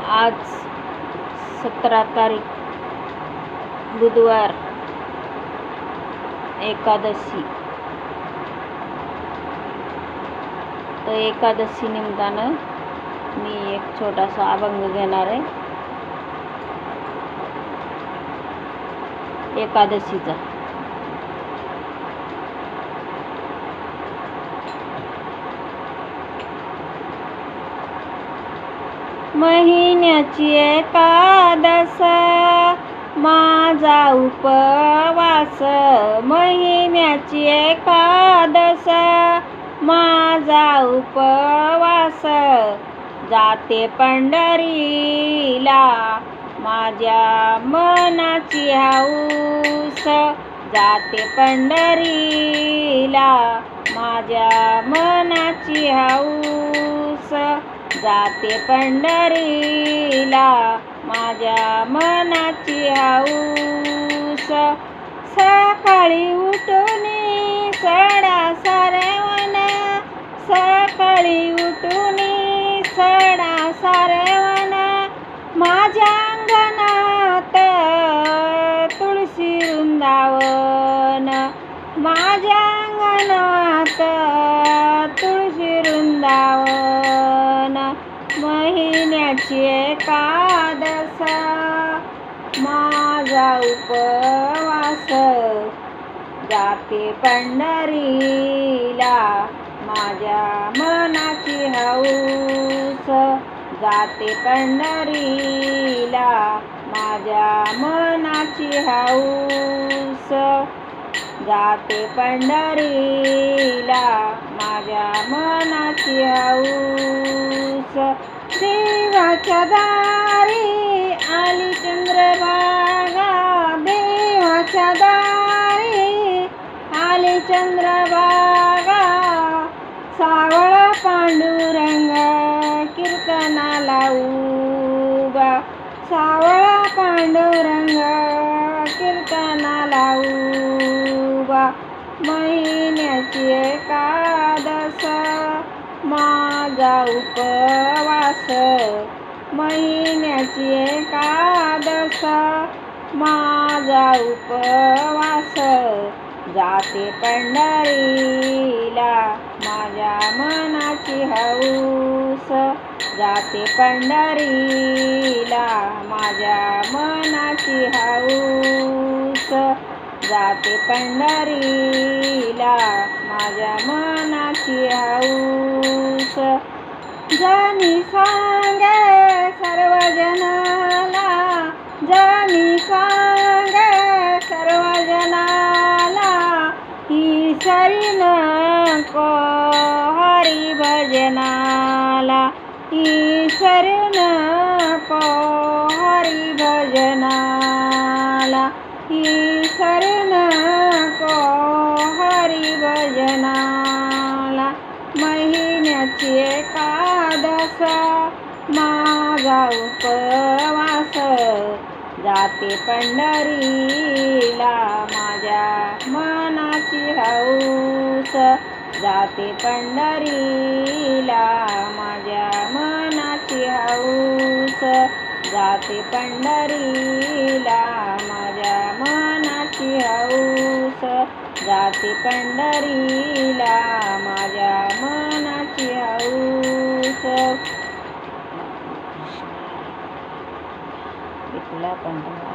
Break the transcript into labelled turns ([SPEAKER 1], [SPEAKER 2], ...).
[SPEAKER 1] आज 17 तारीख बुधवार एकादशी. तर एकादशी निमित्तानं मी एक छोटासा अभंग घेणार आहे एकादशीचा. महिन्याची एकादश माझा उपवास, महिन्याची एकादश माझा उपवास. जाते पंढरीला माझ्या मनाची हौस, जाते पंढरीला माझ्या मनाची हौस. जाते पंढरीला माझ्या मनाची हौस. सकाळी उठून सडा सारवण, सकाळी उठून सडा सारवण. माझ्या अंगणात तुळशी वृंदावन, माझ्या अंगणात तुळशी वृंदावन. महिन्याची एकादश माझा उपवास, जाते पंढरीला माझ्या मनाची हौस. जाते पंढरीला माझ्या मनाची हौस. जाते पंढरीला माझ्या मनाची हौस. देवाच्या दारी आली चंद्रभागा, देवाच्या दारी आली चंद्रभागा. सावळा पांडुरंग कीर्तनाला उभा, सावळा पांडुरंग कीर्तनाला उभा. महिन्याची एकादश माझा उपवास, महिन्याची एकादश माझा उपवास. जाते पंढरीला माझ्या मनाची हौस, जाते पंढरीला माझ्या मनाची हौस. जाते पंढरीला माझ्या मनाची हौस. जनी सांगे सर्व जनाला, जनी सांगे सर्व जनाला. ईसरी नको हरी भजनाला, ईसरी नको हरी भजनाला. ईसरी नको हरी भजनाला. महिन्याची एकादश माझा उपवास, जाते पंढरीला माझ्या मनाची हौस. जाते पंढरीला माझ्या मनाची हौस. जाते पंढरीला माझ्या मनाची हौस. जाते पंढरीला माझ्या मनाची हौस. विठला पंढरा.